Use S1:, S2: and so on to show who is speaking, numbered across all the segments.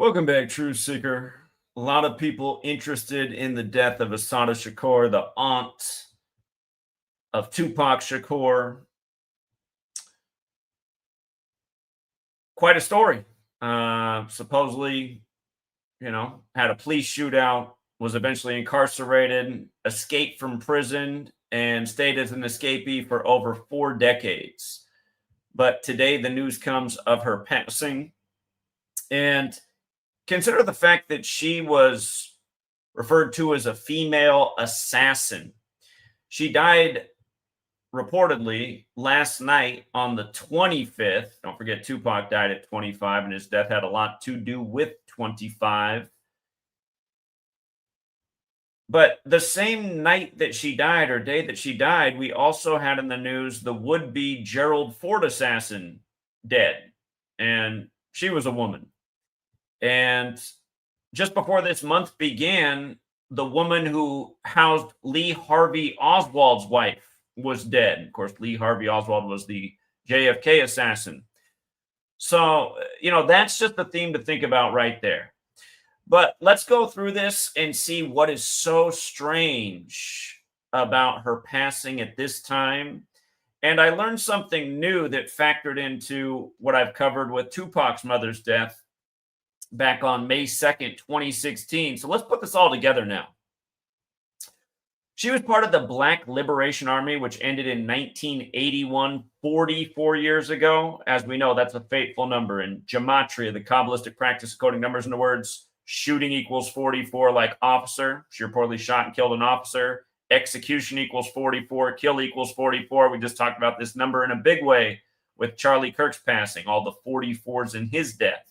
S1: Welcome back, Truth Seeker. A lot of people interested in the death of Assata Shakur, the aunt of Tupac Shakur. Quite a story. Supposedly, had a police shootout, was eventually incarcerated, escaped from prison, and stayed as an escapee for over 4 decades. But today, the news comes of her passing. And consider the fact that she was referred to as a female assassin. She died reportedly last night on the 25th. Don't forget, Tupac died at 25, and his death had a lot to do with 25. But the same night that she died, or day that she died, we also had in the news the would-be Gerald Ford assassin dead. And she was a woman. And just before this month began, the woman who housed Lee Harvey Oswald's wife was dead. Of course, Lee Harvey Oswald was the JFK assassin. So, that's just the theme to think about right there. But let's go through this and see what is so strange about her passing at this time. And I learned something new that factored into what I've covered with Tupac's mother's death back on May 2nd, 2016. So let's put this all together now. She was part of the Black Liberation Army, which ended in 1981, 44 years ago. As we know, that's a fateful number. In Gematria, the Kabbalistic practice of coding numbers into words, shooting equals 44, like officer. She reportedly shot and killed an officer. Execution equals 44. Kill equals 44. We just talked about this number in a big way with Charlie Kirk's passing, all the 44s in his death.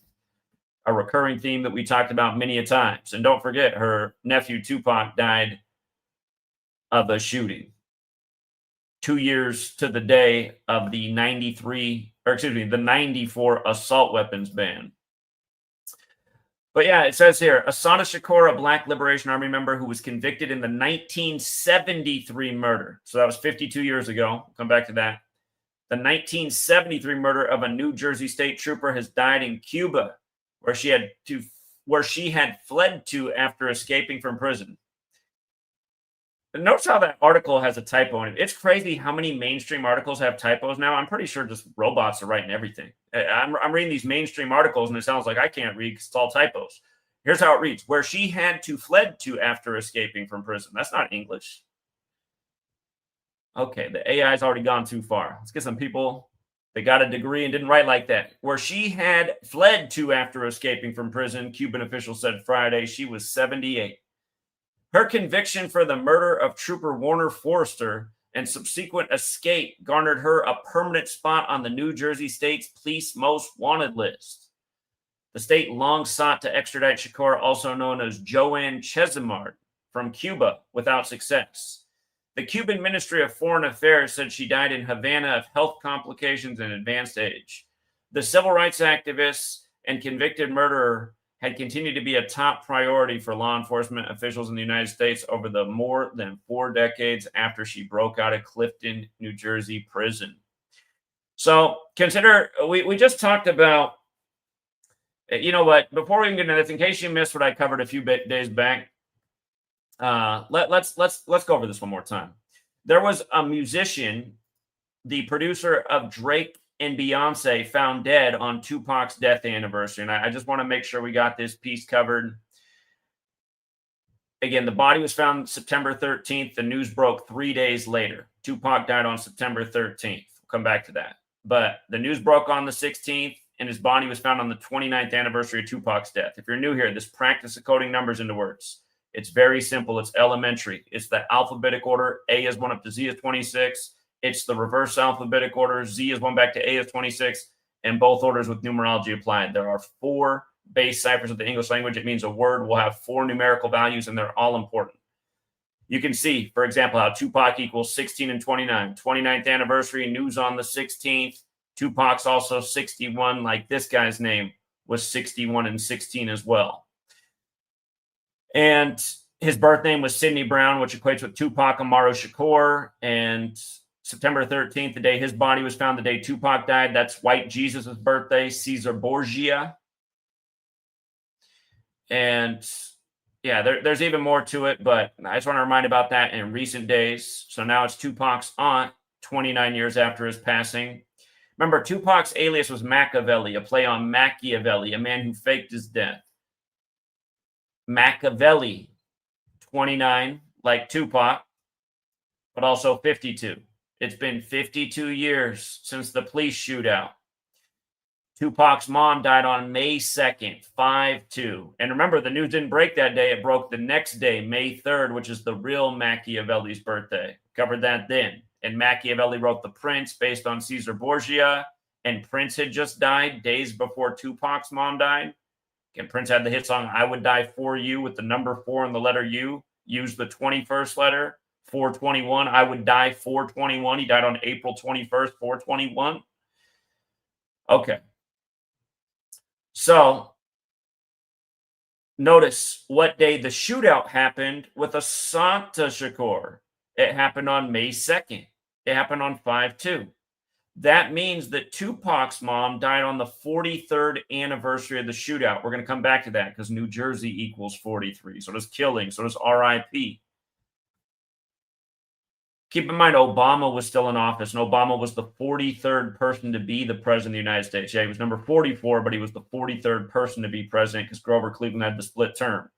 S1: A recurring theme that we talked about many a times. And don't forget, her nephew Tupac died of a shooting 2 years to the day of the 94 assault weapons ban. But yeah, it says here, Assata Shakur, a Black Liberation Army member who was convicted in the 1973 murder. So that was 52 years ago. We'll come back to that. The 1973 murder of a New Jersey state trooper has died in Cuba, where she had fled to after escaping from prison. Notice how that article has a typo in it. It's crazy how many mainstream articles have typos now. I'm pretty sure just robots are writing everything. I'm reading these mainstream articles, and it sounds like I can't read because it's all typos. Here's how it reads: where she had to fled to after escaping from prison. That's not English. Okay, the AI's already gone too far. Let's get some people that got a degree and didn't write like that. Where she had fled to after escaping from prison, Cuban officials said Friday. She was 78. Her conviction for the murder of Trooper Warner Forrester and subsequent escape garnered her a permanent spot on the New Jersey State's police most wanted list. The state long sought to extradite Shakur, also known as Joanne Chesimard, from Cuba without success. The Cuban Ministry of Foreign Affairs said she died in Havana of health complications and advanced age. The civil rights activist and convicted murderer had continued to be a top priority for law enforcement officials in the United States over the more than 4 decades after she broke out of Clifton, New Jersey prison. So consider, we just talked about, before we even get into this, in case you missed what I covered a few days back, let's go over this one more time. There was a musician, the producer of Drake and Beyonce, found dead on Tupac's death anniversary. And I just want to make sure we got this piece covered. Again, the body was found September 13th. The news broke 3 days later. Tupac died on September 13th. We'll come back to that. But the news broke on the 16th, and his body was found on the 29th anniversary of Tupac's death. If you're new here, this practice of coding numbers into words, it's very simple. It's elementary. It's the alphabetic order. A is 1 up to Z is 26. It's the reverse alphabetic order. Z is 1 back to A is 26, and both orders with numerology applied. There are 4 base ciphers of the English language. It means a word will have 4 numerical values, and they're all important. You can see, for example, how Tupac equals 16 and 29. 29th anniversary, news on the 16th. Tupac's also 61, like this guy's name was 61 and 16 as well. And his birth name was Sidney Brown, which equates with Tupac Amaru Shakur. And September 13th, the day his body was found, the day Tupac died, that's White Jesus' birthday, Caesar Borgia. And yeah, there's even more to it, but I just want to remind about that in recent days. So now it's Tupac's aunt, 29 years after his passing. Remember, Tupac's alias was Machiavelli, a play on Machiavelli, a man who faked his death. Machiavelli, 29, like Tupac, but also 52. It's been 52 years since the police shootout. Tupac's mom died on May 2nd, 5-2. And remember, the news didn't break that day. It broke the next day, May 3rd, which is the real Machiavelli's birthday. Covered that then. And Machiavelli wrote The Prince based on Caesar Borgia. And Prince had just died days before Tupac's mom died. And Prince had the hit song, I Would Die For You, with the number 4 and the letter U. Used the 21st letter, 421. I Would Die 421. He died on April 21st, 421. Okay. So notice what day the shootout happened with Assata Shakur. It happened on May 2nd. It happened on 5-2. That means that Tupac's mom died on the 43rd anniversary of the shootout. We're going to come back to that because New Jersey equals 43. So does killing. So does RIP. Keep in mind, Obama was still in office, and Obama was the 43rd person to be the president of the United States. Yeah, he was number 44, but he was the 43rd person to be president because Grover Cleveland had the split term.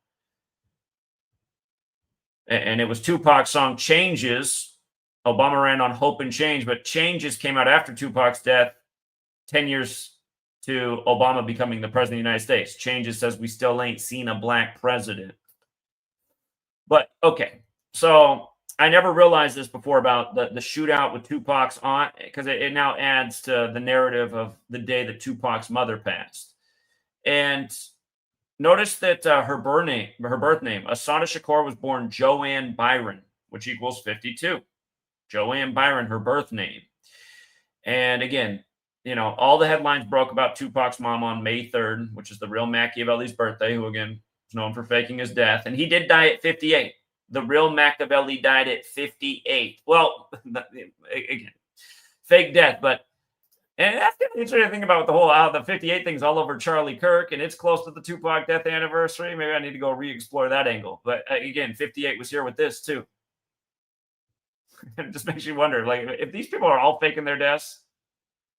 S1: And it was Tupac's song Changes. Obama ran on Hope and Change, but Changes came out after Tupac's death, 10 years to Obama becoming the president of the United States. Changes says we still ain't seen a black president. But, okay, so I never realized this before about the shootout with Tupac's aunt, because it now adds to the narrative of the day that Tupac's mother passed. And notice that her birth name, Assata Shakur, was born Joanne Byron, which equals 52. Joanne Byron, her birth name. And again, you know, all the headlines broke about Tupac's mom on May 3rd, which is the real Machiavelli's birthday, who again is known for faking his death. And he did die at 58. The real Machiavelli died at 58. Well, again, fake death, but and that's the interesting thing about the whole the 58 thing's all over Charlie Kirk, and it's close to the Tupac death anniversary. Maybe I need to go re-explore that angle. But again, 58 was here with this too. It just makes you wonder, like, if these people are all faking their deaths,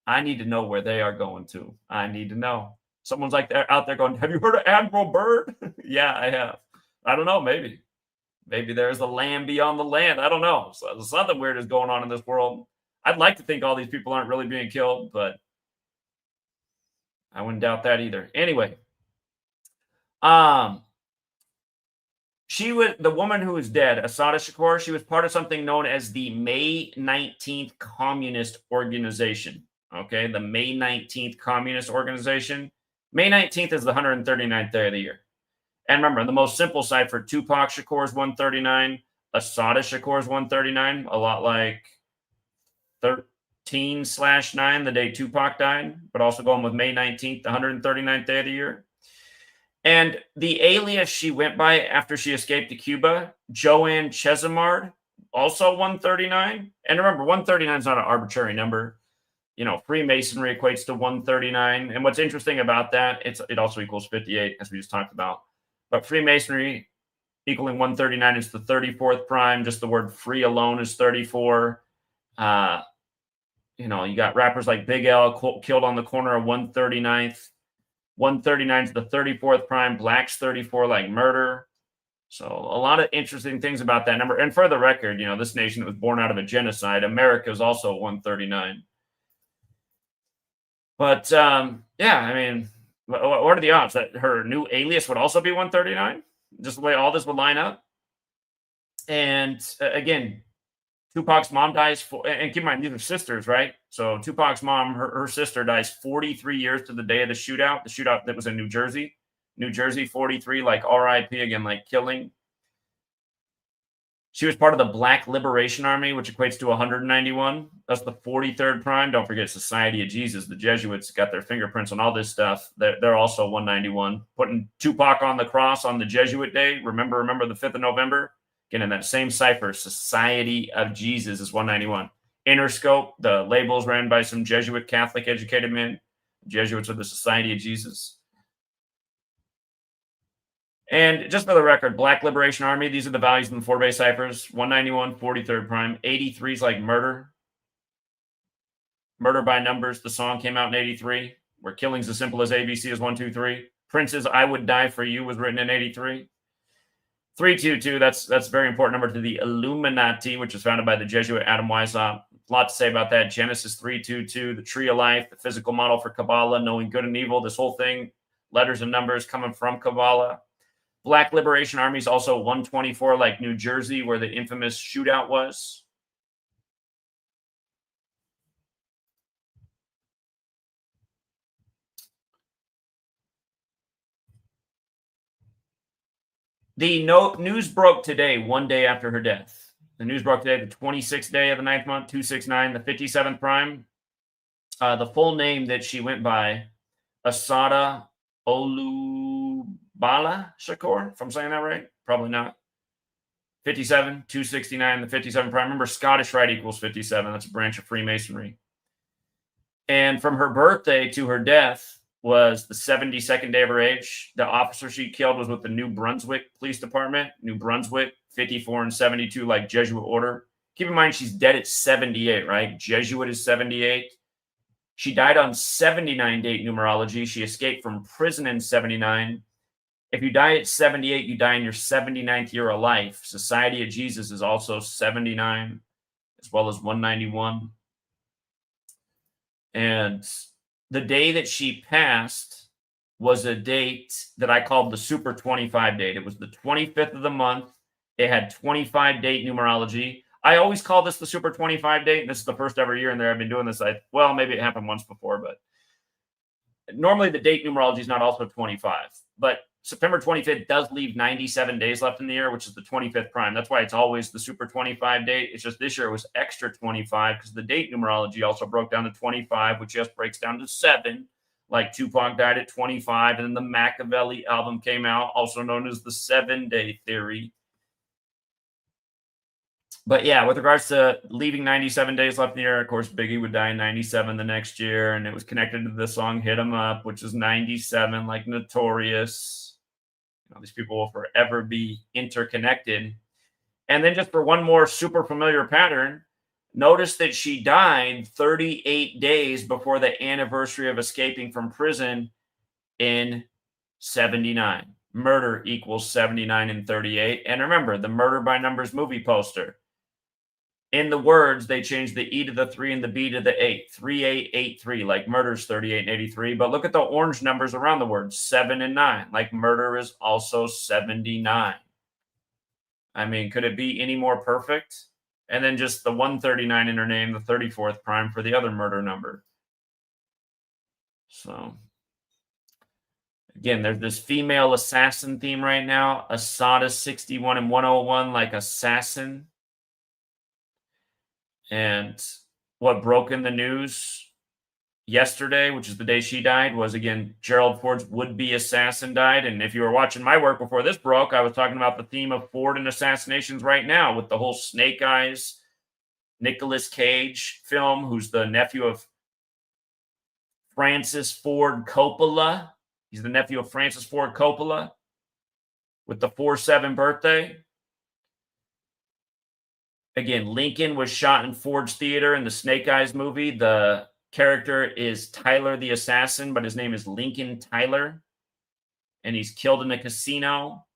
S1: I need to know where they are going to. I need to know. Someone's like they're out there going, have you heard of Admiral Byrd? Yeah, I have. I don't know, maybe. Maybe there's a land beyond the land. I don't know. So something weird is going on in this world. I'd like to think all these people aren't really being killed, but I wouldn't doubt that either. Anyway, she was the woman who is dead, Assata Shakur. She was part of something known as the May 19th Communist Organization. Okay, the May 19th Communist Organization. May 19th is the 139th day of the year. And remember, the most simple side for Tupac Shakur is 139, Assata Shakur is 139, a lot like 13/9, the day Tupac died, but also going with May 19th, the 139th day of the year. And the alias she went by after she escaped to Cuba, Joanne Chesimard, also 139. And remember, 139 is not an arbitrary number. You know, Freemasonry equates to 139. And what's interesting about that, it also equals 58, as we just talked about. But Freemasonry equaling 139 is the 34th prime. Just the word free alone is 34. You know, you got rappers like Big L killed on the corner of 139th. 139 is the 34th prime. Black's 34, like murder. So a lot of interesting things about that number. And for the record, you know, this nation was born out of a genocide. America is also 139. But yeah, I mean, what are the odds that her new alias would also be 139? Just the way all this would line up. And again, Tupac's mom dies, and keep in mind, these are sisters, right? So Tupac's mom, her sister dies 43 years to the day of the shootout that was in New Jersey. New Jersey, 43, like RIP, again, like killing. She was part of the Black Liberation Army, which equates to 191. That's the 43rd prime. Don't forget Society of Jesus. The Jesuits got their fingerprints on all this stuff. They're also 191. Putting Tupac on the cross on the Jesuit day. Remember the 5th of November? Again, in that same cipher, Society of Jesus is 191. Interscope, the labels ran by some Jesuit Catholic educated men. Jesuits are the Society of Jesus. And just for the record, Black Liberation Army, these are the values in the 4-base ciphers. 191, 43rd prime. 83 is like murder. Murder by Numbers, the song came out in 83, where Killing's as Simple as ABC is 1, 2, 3. Prince's I Would Die for You was written in 83. 322, that's a very important number to the Illuminati, which was founded by the Jesuit Adam Weishaupt. A lot to say about that. Genesis 322, the tree of life, the physical model for Kabbalah, knowing good and evil. This whole thing, letters and numbers coming from Kabbalah. Black Liberation Army is also 124, like New Jersey, where the infamous shootout was. The news broke today, one day after her death. The news broke today, the 26th day of the 9th month, 269, the 57th prime. The full name that she went by, Assata Shakur, if I'm saying that right. Probably not. 57, 269, the 57 prime. Remember, Scottish rite equals 57. That's a branch of Freemasonry. And from her birthday to her death was the 72nd day of her age. The officer she killed was with the New Brunswick Police Department. New Brunswick, 54 and 72, like Jesuit order. Keep in mind, she's dead at 78, right? Jesuit is 78. She died on 79 date numerology. She escaped from prison in 79. If you die at 78, you die in your 79th year of life. Society of Jesus is also 79, as well as 191. And the day that she passed was a date that I called the Super 25 date. It was the 25th of the month. It had 25 date numerology. I always call this the Super 25 date. And this is the first ever year in there I've been doing this. Well, maybe it happened once before, but normally the date numerology is not also 25. But September 25th does leave 97 days left in the year, which is the 25th prime. That's why it's always the Super 25 date. It's just this year it was extra 25 because the date numerology also broke down to 25, which just breaks down to 7. Like Tupac died at 25, and then the Machiavelli album came out, also known as the 7-day theory. But yeah, with regards to leaving 97 days left in the year, of course, Biggie would die in 97 the next year, and it was connected to the song Hit 'Em Up, which is 97, like Notorious. You know, these people will forever be interconnected. And then just for one more super familiar pattern, notice that she died 38 days before the anniversary of escaping from prison in 79. Murder equals 79 and 38. And remember, the Murder by Numbers movie poster. In the words, they changed the E to the 3 and the B to the 8. 3883, like murder's 38 and 83. But look at the orange numbers around the words, 7 and 9, like murder is also 79. I mean, could it be any more perfect? And then just the 139 in her name, the 34th prime for the other murder number. So, again, there's this female assassin theme right now. Assata 61 and 101, like assassin. And what broke in the news yesterday, which is the day she died, was, again, Gerald Ford's would-be assassin died. And if you were watching my work before this broke, I was talking about the theme of Ford and assassinations right now with the whole Snake Eyes, Nicolas Cage film, who's the nephew of Francis Ford Coppola. He's the nephew of Francis Ford Coppola with the 4/7 birthday. Again, Lincoln was shot in Ford's Theater in the Snake Eyes movie. The character is Tyler the Assassin, but his name is Lincoln Tyler. And he's killed in a casino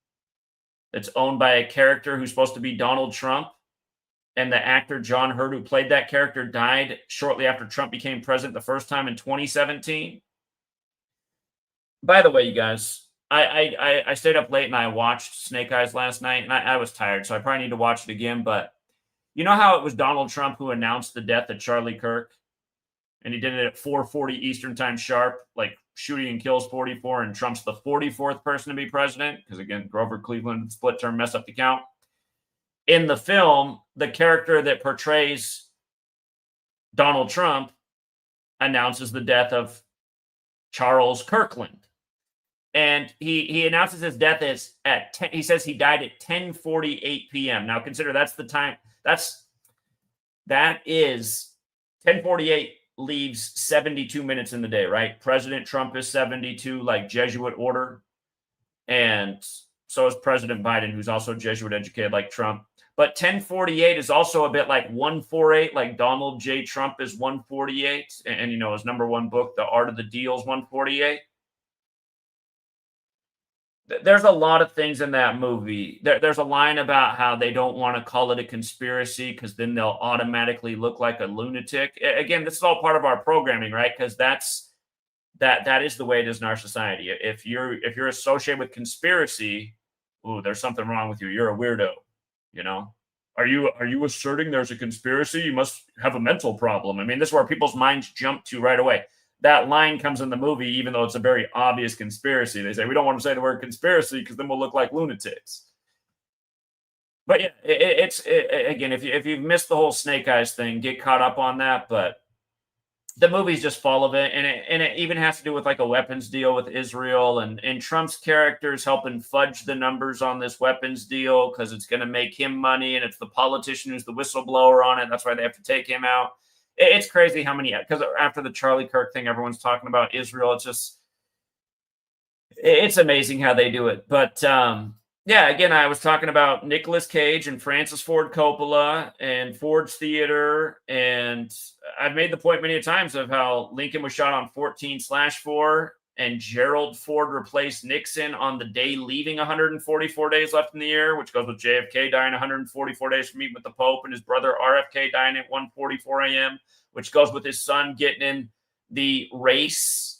S1: that's owned by a character who's supposed to be Donald Trump. And the actor John Hurt, who played that character, died shortly after Trump became president the first time in 2017. By the way, you guys, I stayed up late and I watched Snake Eyes last night, and I was tired, so I probably need to watch it again. But you know how it was Donald Trump who announced the death of Charlie Kirk? And he did it at 4:40 Eastern time sharp, like shooting and kills 44, and Trump's the 44th person to be president, because, again, Grover Cleveland split term messed up the count. In the film, the character that portrays Donald Trump announces the death of Charles Kirkland. And he announces his death as at 10, he says he died at 10:48 p.m. Now consider that's the time. That is 10:48 leaves 72 minutes in the day, right? President Trump is 72, like Jesuit order. And So is President Biden, who's also Jesuit educated like Trump. But 1048 is also a bit like 148, like Donald J. Trump is 148. And you know, his #1 book, The Art of the Deal, is 148. There's a lot of things in that movie. There's a line about how they don't want to call it a conspiracy because then they'll automatically look like a lunatic. Again, this is all part of our programming, right? Because that is the way it is in our society. If you're associated with conspiracy, ooh, there's something wrong with you. You're a weirdo. You know, are you asserting there's a conspiracy? You must have a mental problem. I mean, this is where people's minds jump to right away. That line comes in the movie, even though it's a very obvious conspiracy. They say we don't want to say the word conspiracy because then we'll look like lunatics. But yeah, again, if you've missed the whole Snake Eyes thing, get caught up on that. But the movie's just full of it, and it even has to do with like a weapons deal with Israel, and Trump's character's helping fudge the numbers on this weapons deal because it's going to make him money, and it's the politician who's the whistleblower on it. That's why they have to take him out. It's crazy how many, because after the Charlie Kirk thing, everyone's talking about Israel. It's amazing how they do it. But yeah, again, I was talking about Nicolas Cage and Francis Ford Coppola and Ford's Theater. And I've made the point many times of how Lincoln was shot on 14/4 and Gerald Ford replaced Nixon on the day leaving 144 days left in the year, which goes with JFK dying 144 days from meeting with the Pope and his brother RFK dying at 1:44 a.m., which goes with his son getting in the race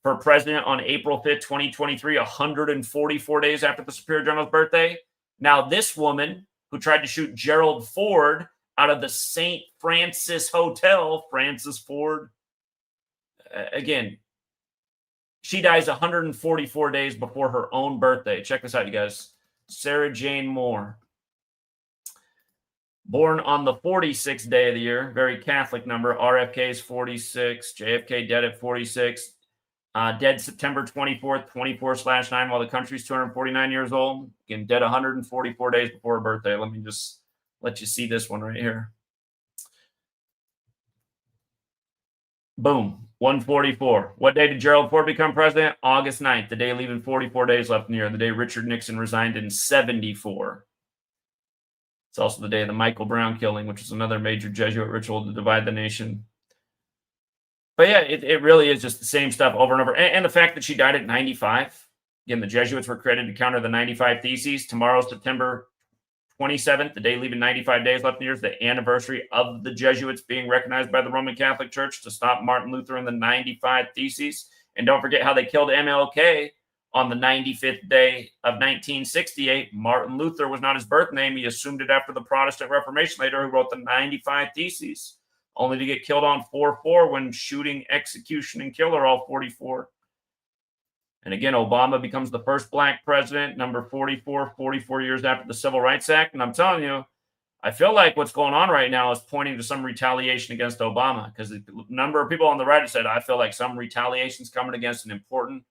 S1: for president on April 5th, 2023, 144 days after the Superior General's birthday. Now, this woman who tried to shoot Gerald Ford out of the St. Francis Hotel, Francis Ford, again, she dies 144 days before her own birthday. Check this out, you guys. Sarah Jane Moore. Born on the 46th day of the year, very Catholic number. RFK is 46, JFK dead at 46. Dead September 24th, 24/9, while the country's 249 years old. Again, dead 144 days before her birthday. Let me just let you see this one right here. Boom, 144. What day did Gerald Ford become president? August 9th, the day leaving 44 days left in the year, the day Richard Nixon resigned in 74. It's also the day of the Michael Brown killing, which is another major Jesuit ritual to divide the nation. But yeah, it really is just the same stuff over and over. And the fact that she died at 95. Again, the Jesuits were created to counter the 95 Theses. Tomorrow, September 27th, the day leaving 95 days left in the year, is the anniversary of the Jesuits being recognized by the Roman Catholic Church to stop Martin Luther and the 95 Theses. And don't forget how they killed MLK on the 95th day of 1968. Martin Luther was not his birth name. He assumed it after the Protestant Reformation later, who wrote the 95 Theses, only to get killed on 4/4 when shooting, execution, and kill are all 44. And again, Obama becomes the first black president, number 44, 44 years after the Civil Rights Act. And I'm telling you, I feel like what's going on right now is pointing to some retaliation against Obama, because a number of people on the right have said, I feel like some retaliation is coming against an important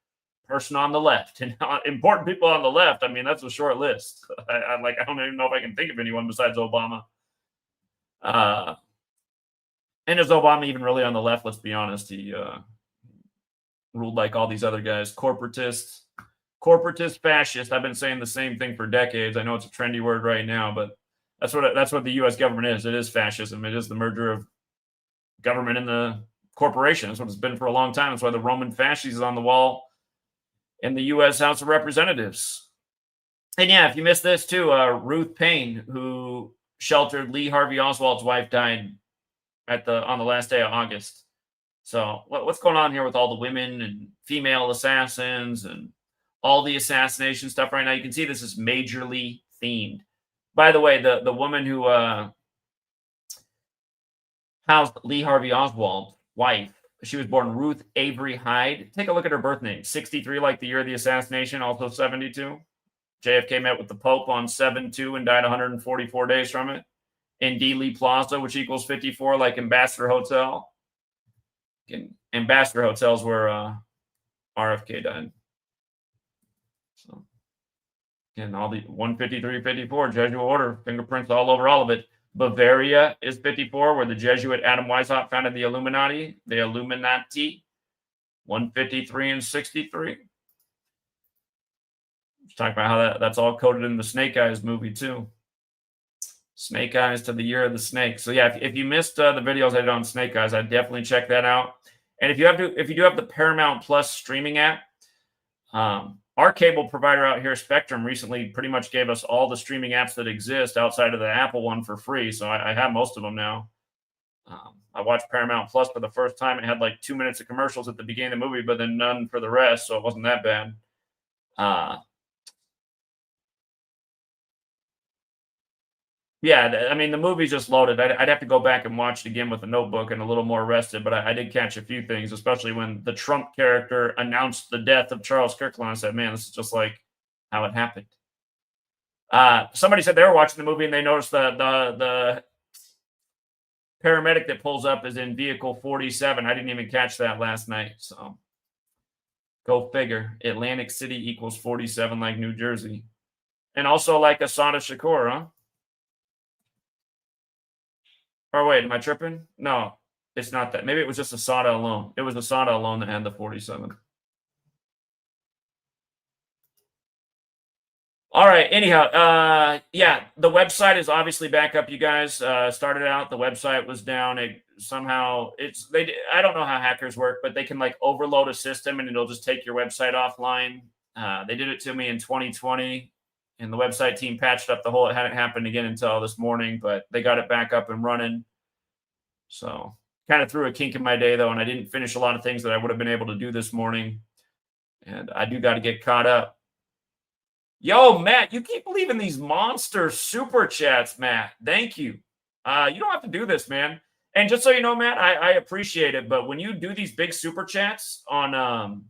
S1: person on the left. And important people on the left, I mean, that's a short list. I don't even know if I can think of anyone besides Obama. And is Obama even really on the left? Let's be honest. He ruled like all these other guys. Corporatist, fascist. I've been saying the same thing for decades. I know it's a trendy word right now, but that's what the U.S. government is. It is fascism. It is the merger of government and the corporation. That's what it's been for a long time. That's why the Roman fasces is on the wall in the U.S. House of Representatives. And yeah, if you missed this too, Ruth Payne, who sheltered Lee Harvey Oswald's wife, died on the last day of August. So what's going on here with all the women and female assassins and all the assassination stuff right now? You can see this is majorly themed. By the way, the woman who housed Lee Harvey Oswald's wife, she was born Ruth Avery Hyde. Take a look at her birth name. 63, like the year of the assassination, also 72. JFK met with the Pope on 7/2 and died 144 days from it. In Dealey Plaza, which equals 54, like Ambassador Hotel. Ambassador Hotel's where RFK died. So, again, all the 153, 54, Jesuit order, fingerprints all over all of it. Bavaria is 54, where the Jesuit Adam Weishaupt founded the Illuminati. 153 and 63. Talk about how that's all coded in the Snake Eyes movie too. Snake Eyes to the Year of the Snake. So yeah, if you missed the videos I did on Snake Eyes, I'd definitely check that out. And if you do have the Paramount Plus streaming app, our cable provider out here, Spectrum, recently pretty much gave us all the streaming apps that exist outside of the Apple one for free. So I have most of them now. I watched Paramount Plus for the first time. It had like 2 minutes of commercials at the beginning of the movie, but then none for the rest. So it wasn't that bad. Yeah, I mean, the movie's just loaded. I'd have to go back and watch it again with a notebook and a little more rested, but I did catch a few things, especially when the Trump character announced the death of Charles Kirkland. I said, man, this is just like how it happened. Somebody said they were watching the movie and they noticed the paramedic that pulls up is in vehicle 47. I didn't even catch that last night. So go figure. Atlantic City equals 47 like New Jersey. And also like Assata Shakur, huh? Or wait, am I tripping? No, it's not that. Maybe it was just Assata alone. It was Assata alone that had the 47. All right. Anyhow, yeah, the website is obviously back up. You guys started out. The website was down. I don't know how hackers work, but they can like overload a system and it'll just take your website offline. They did it to me in 2020, and the website team patched up the whole. It hadn't happened again until this morning, but they got it back up and running. So kind of threw a kink in my day though, and I didn't finish a lot of things that I would have been able to do this morning, and I do got to get caught up. Yo, Matt, you keep leaving these monster super chats, Matt. Thank you. You don't have to do this, man. And just so you know, Matt, I appreciate it. But when you do these big super chats on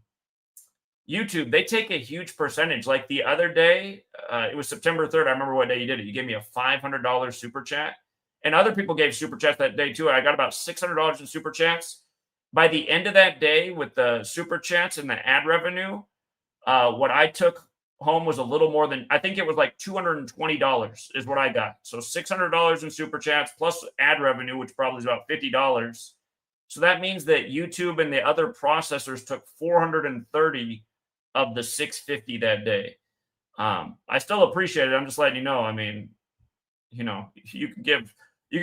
S1: YouTube, they take a huge percentage. Like the other day, it was September 3rd. I remember what day you did it. You gave me a $500 super chat. And other people gave super chats that day too. I got about $600 in super chats. By the end of that day, with the super chats and the ad revenue, what I took home was a little more than, I think it was like $220 is what I got. So $600 in super chats plus ad revenue, which probably is about $50. So that means that YouTube and the other processors took 430 of the 650 that day. I still appreciate it. I'm just letting you know. I mean, you know, you could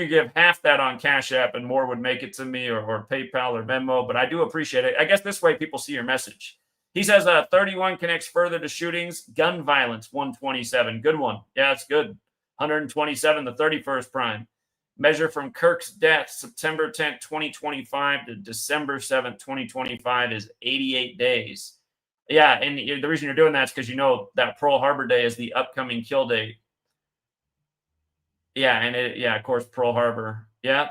S1: give half that on Cash App and more would make it to me, or PayPal or Venmo, but I do appreciate it. I guess this way people see your message. He says 31 connects further to shootings. Gun violence, 127. Good one. Yeah, it's good. 127, the 31st prime. Measure from Kirk's death, September 10th, 2025 to December 7th, 2025 is 88 days. Yeah, and the reason you're doing that is because you know that Pearl Harbor Day is the upcoming kill date. Yeah, and of course, Pearl Harbor. Yeah.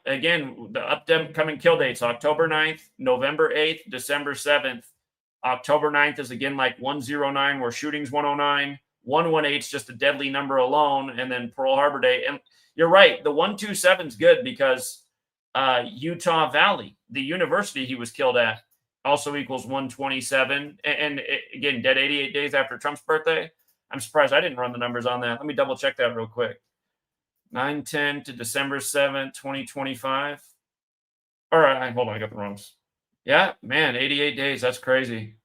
S1: Again, the upcoming kill dates: October 9th, November 8th, December 7th. October 9th is again like 109, where shootings 109. 118 is just a deadly number alone, and then Pearl Harbor Day. And you're right, the 127 is good because Utah Valley, the university he was killed at, also equals 127. And again, dead 88 days after Trump's birthday. I'm surprised I didn't run the numbers on that. Let me double check that real quick. 9/10 to December 7th, 2025. All right, hold on, I got the wrongs. Yeah, man, 88 days. That's crazy.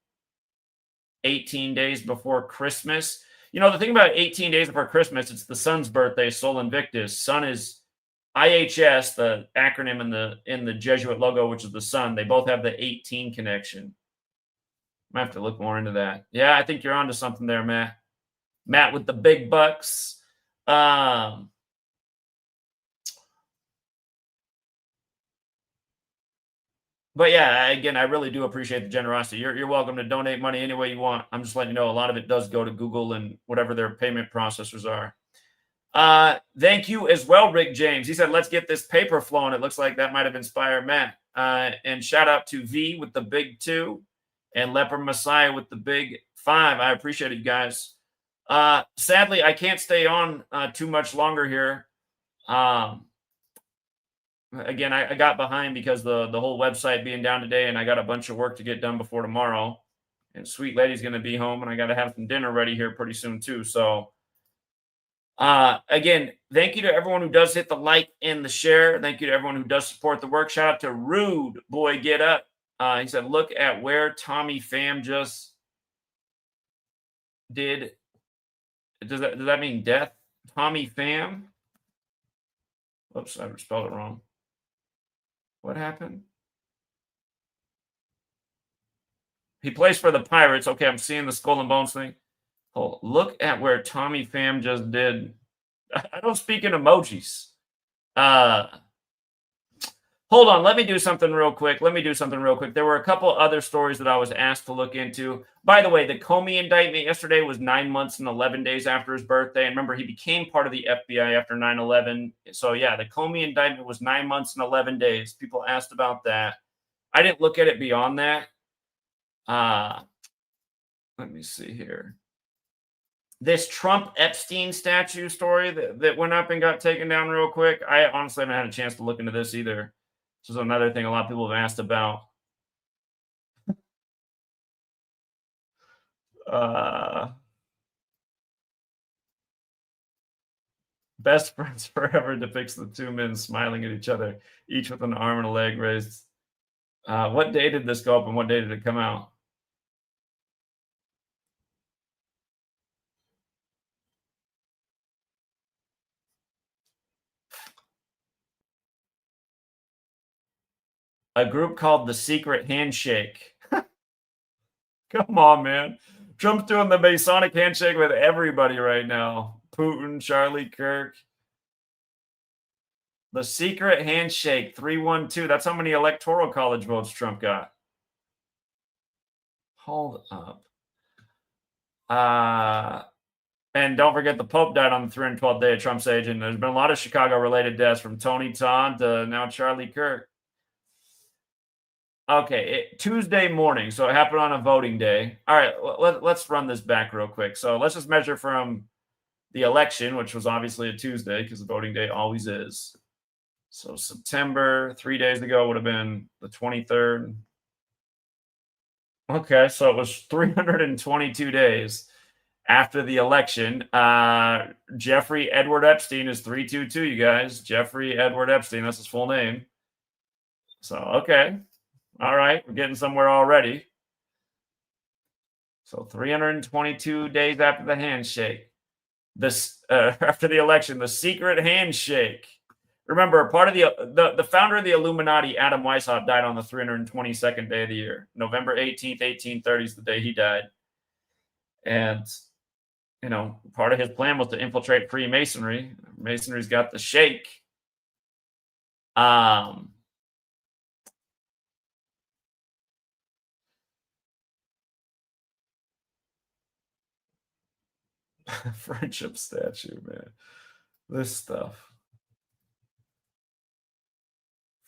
S1: 18 days before Christmas. You know, the thing about 18 days before Christmas, it's the sun's birthday, Sol Invictus. Sun is IHS, the acronym in the Jesuit logo, which is the sun. They both have the 18 connection. I have to look more into that. Yeah, I think you're onto something there, Matt. Matt with the big bucks. But yeah, again, I really do appreciate the generosity. You're welcome to donate money any way you want. I'm just letting you know a lot of it does go to Google and whatever their payment processors are. Thank you as well, Rick James. He said, let's get this paper flowing. It looks like that might have inspired Matt. And shout out to V with the big 2 and Leopard Messiah with the big 5. I appreciate it, guys. Sadly, I can't stay on too much longer here. Again, I got behind because the whole website being down today, and I got a bunch of work to get done before tomorrow. And Sweet Lady's going to be home, and I got to have some dinner ready here pretty soon too. So, again, thank you to everyone who does hit the like and the share. Thank you to everyone who does support the work. Shout out to Rude Boy Get Up. He said, look at where Tommy Pham just Does that mean death? Tommy Pham? Oops, I spelled it wrong. What happened? He plays for the Pirates. Okay, I'm seeing the Skull and Bones thing. Oh, look at where Tommy Pham just did. I don't speak in emojis. Uh, Hold on. Let me do something real quick. There were a couple other stories that I was asked to look into. By the way, the Comey indictment yesterday was 9 months and 11 days after his birthday. And remember, he became part of the FBI after 9/11. So, yeah, the Comey indictment was 9 months and 11 days. People asked about that. I didn't look at it beyond that. Let me see here. This Trump Epstein statue story that went up and got taken down real quick. I honestly haven't had a chance to look into this either. This is another thing a lot of people have asked about. Best Friends Forever depicts the two men smiling at each other, each with an arm and a leg raised. What day did this go up and what day did it come out? A group called the Secret Handshake. Come on, man. Trump's doing the Masonic handshake with everybody right now. Putin, Charlie Kirk. The Secret Handshake 312. That's how many electoral college votes Trump got. Hold up. And don't forget the Pope died on the 312th day of Trump's age. And there's been a lot of Chicago-related deaths from Tony Todd to now Charlie Kirk. Okay, Tuesday morning. So it happened on a voting day. All right, let's run this back real quick. So let's just measure from the election, which was obviously a Tuesday because the voting day always is. So September, 3 days ago, would have been the 23rd. Okay, so it was 322 days after the election. Jeffrey Edward Epstein is 322, you guys. Jeffrey Edward Epstein, that's his full name. So, okay. All right, we're getting somewhere already. So 322 days after the handshake. After the election, the secret handshake. Remember, part of the founder of the Illuminati, Adam Weishaupt, died on the 322nd day of the year. November 18th, 1830 is the day he died. And, part of his plan was to infiltrate Freemasonry. Masonry's got the shake. Friendship statue, man. This stuff.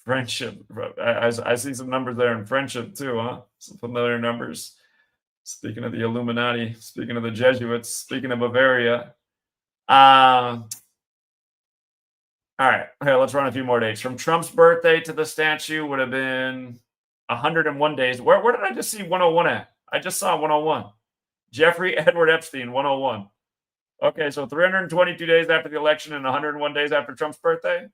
S1: Friendship. I see some numbers there in friendship too, huh? Some familiar numbers. Speaking of the Illuminati, speaking of the Jesuits, speaking of Bavaria. All right, let's run a few more dates. From Trump's birthday to the statue would have been 101 days. Where did I just see 101 at? I just saw 101. Jeffrey Edward Epstein, 101. Okay, so 322 days after the election and 101 days after Trump's birthday.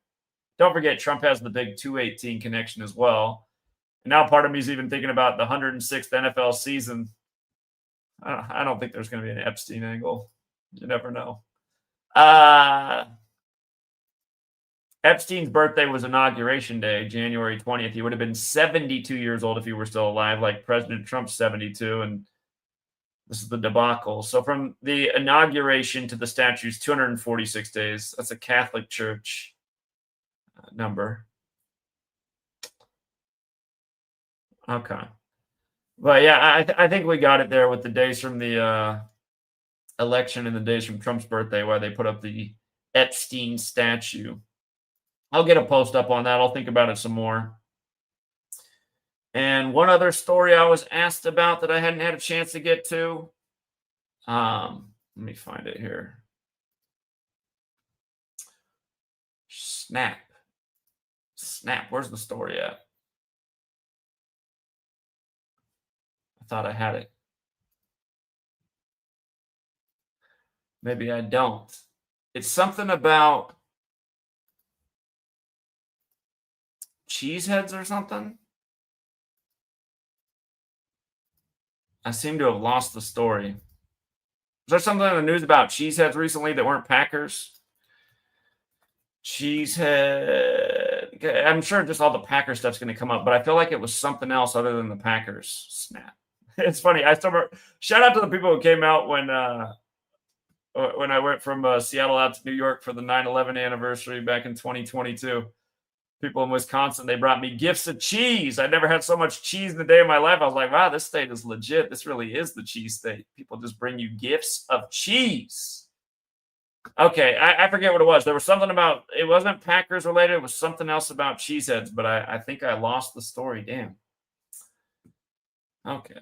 S1: Don't forget, Trump has the big 218 connection as well. And now part of me is even thinking about the 106th NFL season. I don't think there's going to be an Epstein angle. You never know. Epstein's birthday was Inauguration Day, January 20th. He would have been 72 years old if he were still alive, like President Trump's 72. And this is the debacle. So from the inauguration to the statue's 246 days. That's a Catholic Church number. Okay. But yeah, I think we got it there with the days from the election and the days from Trump's birthday, where they put up the Epstein statue. I'll get a post up on that. I'll think about it some more. And one other story I was asked about that I hadn't had a chance to get to. Let me find it here. Snap. Where's the story at? I thought I had it. Maybe I don't. It's something about cheeseheads or something. I seem to have lost the story. there something in the news about cheeseheads recently that weren't Packers? Cheesehead. I'm sure just all the Packer stuff's going to come up, but I feel like it was something else other than the Packers. Snap. It's funny. I still remember, shout out to the people who came out when I went from Seattle out to New York for the 9/11 anniversary back in 2022. People in Wisconsin, they brought me gifts of cheese. I never had so much cheese in a day of my life. I was like, wow, this state is legit. This really is the cheese state. People just bring you gifts of cheese. Okay, I forget what it was. There was something about, it wasn't Packers related. It was something else about cheeseheads, but I think I lost the story. Damn. Okay.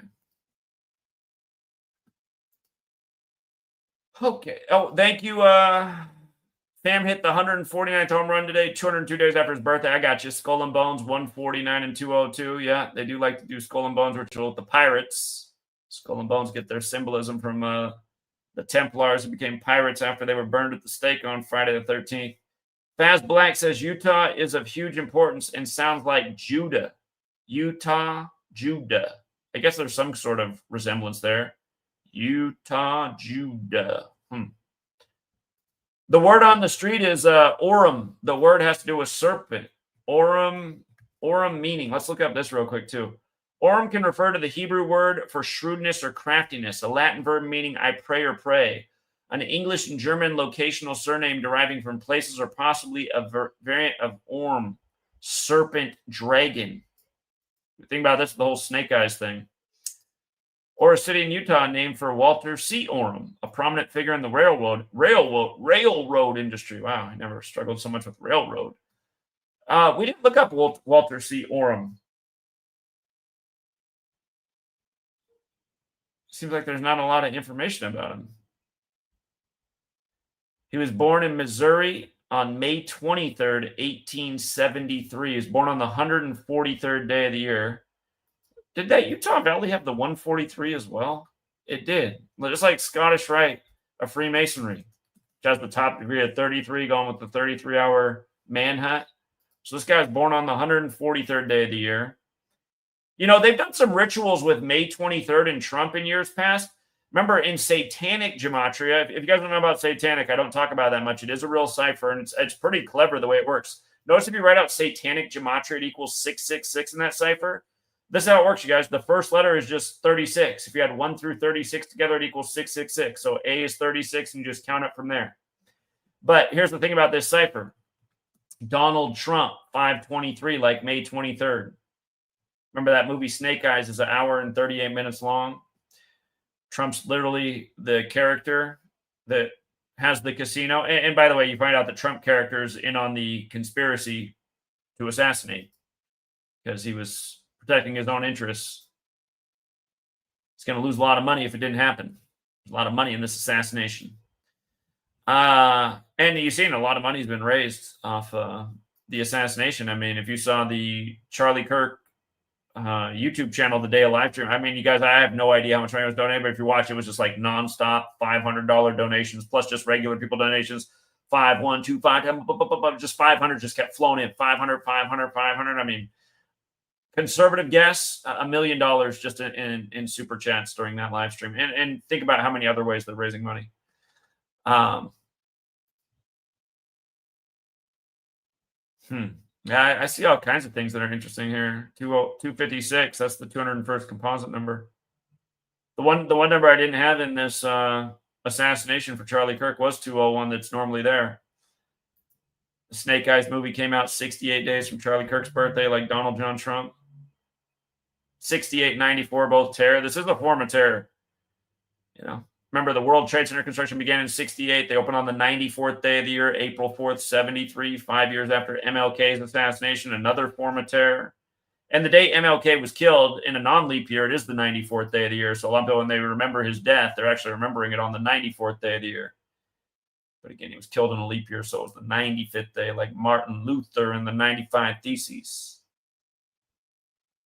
S1: Okay. Oh, thank you. Sam hit the 149th home run today, 202 days after his birthday. I got you. Skull and Bones, 149 and 202. Yeah, they do like to do Skull and Bones ritual with the pirates. Skull and Bones get their symbolism from the Templars who became pirates after they were burned at the stake on Friday the 13th. Faz Black says Utah is of huge importance and sounds like Judah. Utah, Judah. I guess there's some sort of resemblance there. Utah, Judah. The word on the street is Orim. The word has to do with serpent. Orim meaning. Let's look up this real quick too. Orim can refer to the Hebrew word for shrewdness or craftiness, a Latin verb meaning I pray or pray, an English and German locational surname deriving from places or possibly a variant of Orm, serpent, dragon. Think about this, the whole snake eyes thing. Or a city in Utah named for Walter C. Oram, a prominent figure in the railroad industry. Wow, I never struggled so much with railroad. We didn't look up Walter C. Oram. Seems like there's not a lot of information about him. He was born in Missouri on May 23rd, 1873. He was born on the 143rd day of the year. Did that Utah Valley have the 143 as well? It did. Just like Scottish Rite of Freemasonry, which has the top degree of 33, going with the 33-hour manhunt. So this guy's born on the 143rd day of the year. You know, they've done some rituals with May 23rd and Trump in years past. Remember, in Satanic Gematria, if you guys don't know about Satanic, I don't talk about that much. It is a real cipher, and it's pretty clever the way it works. Notice if you write out Satanic Gematria, it equals 666 in that cipher. This is how it works, you guys. The first letter is just 36. If you had 1 through 36 together, it equals 666. So A is 36, and you just count it from there. But here's the thing about this cipher. Donald Trump, 523, like May 23rd. Remember that movie Snake Eyes is an hour and 38 minutes long? Trump's literally the character that has the casino. And by the way, you find out that Trump character is in on the conspiracy to assassinate because he was protecting his own interests. He's going to lose a lot of money if it didn't happen. There's a lot of money in this assassination. And you've seen a lot of money has been raised off the assassination. I mean, if you saw the Charlie Kirk YouTube channel the day of live stream, I mean, you guys, I have no idea how much money was donated, but if you watch, it was just like nonstop $500 donations plus just regular people donations. 5, 1, 2, 5, 10, just 500 just kept flowing in. 500, 500, 500. I mean, conservative guess, $1 million just in super chats during that live stream. And think about how many other ways they're raising money. Yeah, I see all kinds of things that are interesting here. 256, that's the 201st composite number. The one number I didn't have in this assassination for Charlie Kirk was 201 that's normally there. The Snake Eyes movie came out 68 days from Charlie Kirk's birthday, like Donald John Trump. 68, 94, both terror. This is a form of terror. You know, remember the World Trade Center construction began in 68. They opened on the 94th day of the year, April 4th, 73, 5 years after MLK's assassination, another form of terror. And the day MLK was killed in a non-leap year, it is the 94th day of the year. So a lot of people, when they remember his death, they're actually remembering it on the 94th day of the year. But again, he was killed in a leap year, so it was the 95th day, like Martin Luther and the 95 Theses.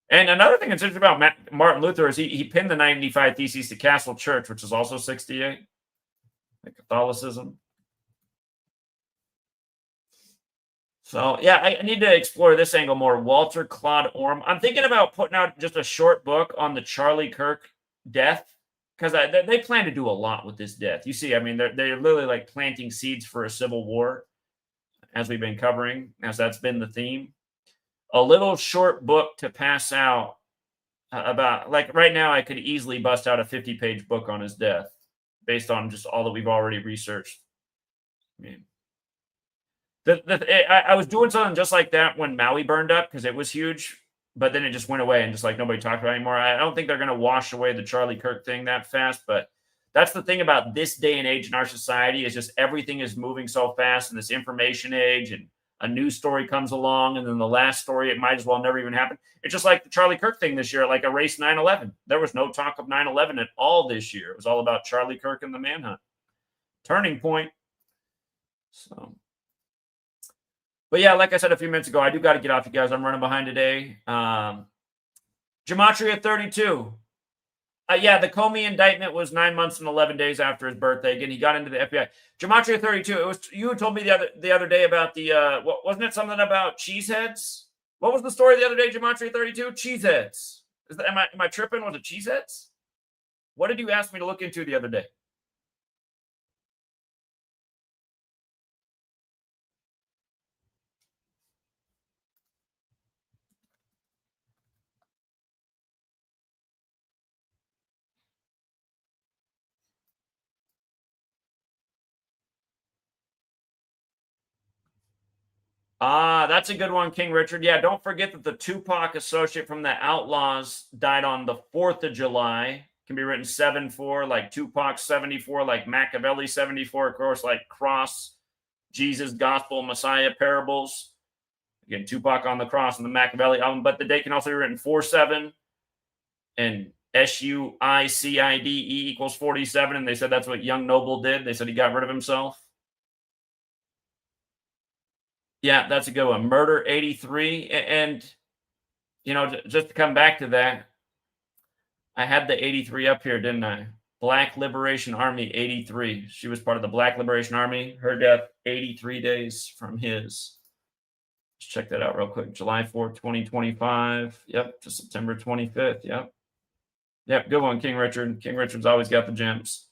S1: And another thing that's interesting about Martin Luther is he pinned the 95 Theses to Castle Church, which is also 68, like Catholicism. So, yeah, I need to explore this angle more. Walter Claude Orm. I'm thinking about putting out just a short book on the Charlie Kirk death, because they plan to do a lot with this death. You see, I mean, they're literally like planting seeds for a civil war, as we've been covering, as that's been the theme. A little short book to pass out about, like right now, I could easily bust out a 50-page book on his death based on just all that we've already researched. I mean, I was doing something just like that when Maui burned up because it was huge, but then it just went away and just like nobody talked about it anymore. I don't think they're going to wash away the Charlie Kirk thing that fast, but that's the thing about this day and age in our society is just everything is moving so fast in this information age, and a news story comes along and then the last story, it might as well never even happen. It's just like the Charlie Kirk thing this year, like erased 9/11. There was no talk of 9/11 at all this year. It was all about Charlie Kirk and the manhunt. Turning point. So, but yeah, like I said a few minutes ago, I do got to get off, you guys. I'm running behind today. Gematria 32. Yeah, the Comey indictment was 9 months and 11 days after his birthday. Again, he got into the FBI. Gematria 32. It was you who told me the other day about the wasn't it something about cheeseheads? What was the story the other day? Gematria 32. Cheeseheads. Am I tripping? Was it cheeseheads? What did you ask me to look into the other day? That's a good one, King Richard. Yeah, don't forget that the Tupac associate from the Outlaws died on the 4th of July. Can be written 7-4, like Tupac 74, like Machiavelli 74, of course, like Cross, Jesus, Gospel, Messiah, Parables. Again, Tupac on the Cross and the Machiavelli album, but the date can also be written 4-7 and SUICIDE equals 47. And they said that's what Young Noble did. They said he got rid of himself. Yeah, that's a good one. Murder 83. And, you know, just to come back to that, I had the 83 up here, didn't I? Black Liberation Army 83. She was part of the Black Liberation Army. Her death, 83 days from his. Let's check that out real quick. July 4th, 2025. Yep, to September 25th. Yep. Yep, good one, King Richard. King Richard's always got the gems.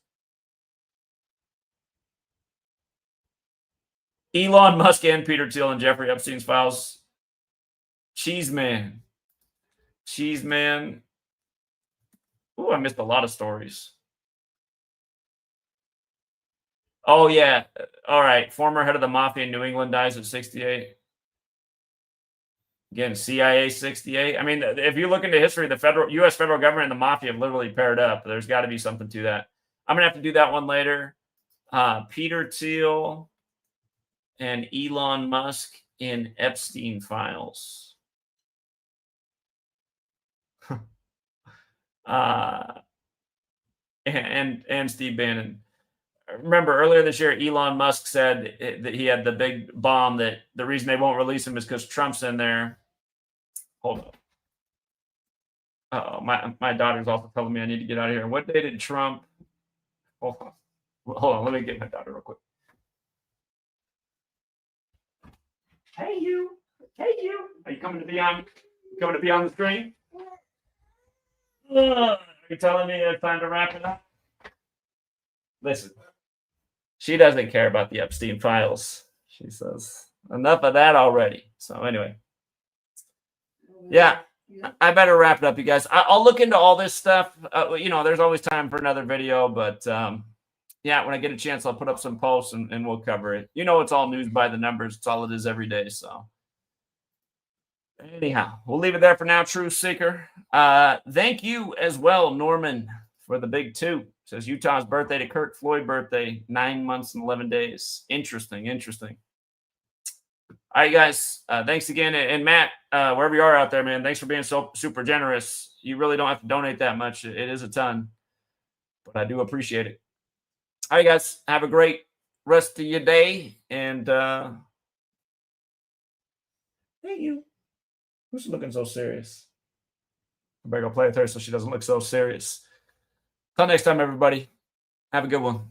S1: Elon Musk and Peter Thiel and Jeffrey Epstein's files. Cheese man. Cheese man. Ooh, I missed a lot of stories. Oh, yeah. All right. Former head of the mafia in New England dies at 68. Again, CIA 68. I mean, if you look into history, the U.S. federal government and the mafia have literally paired up. There's got to be something to that. I'm going to have to do that one later. Peter Thiel and Elon Musk in Epstein files. And Steve Bannon. Remember earlier this year, Elon Musk said that he had the big bomb that the reason they won't release him is because Trump's in there. Hold on. Oh, my daughter's also telling me I need to get out of here. What day did Trump? Hold on. Let me get my daughter real quick. Hey you. Are you coming to be on the screen? Are you telling me it's time to wrap it up? Listen, she doesn't care about the Epstein files. She says, enough of that already. So anyway, yeah, I better wrap it up, you guys. I'll look into all this stuff. You know, there's always time for another video, but yeah, when I get a chance, I'll put up some posts and we'll cover it. You know, it's all news by the numbers. It's all it is every day. So anyhow, we'll leave it there for now, Truth Seeker. Thank you as well, Norman, for the big 2. Says Utah's birthday to Kirk Floyd birthday, 9 months and 11 days. Interesting. All right, guys. Thanks again. And Matt, wherever you are out there, man, thanks for being so super generous. You really don't have to donate that much. It is a ton, but I do appreciate it. All right, guys. Have a great rest of your day. And hey, you. Who's looking so serious? I better go play with her so she doesn't look so serious. Till next time, everybody. Have a good one.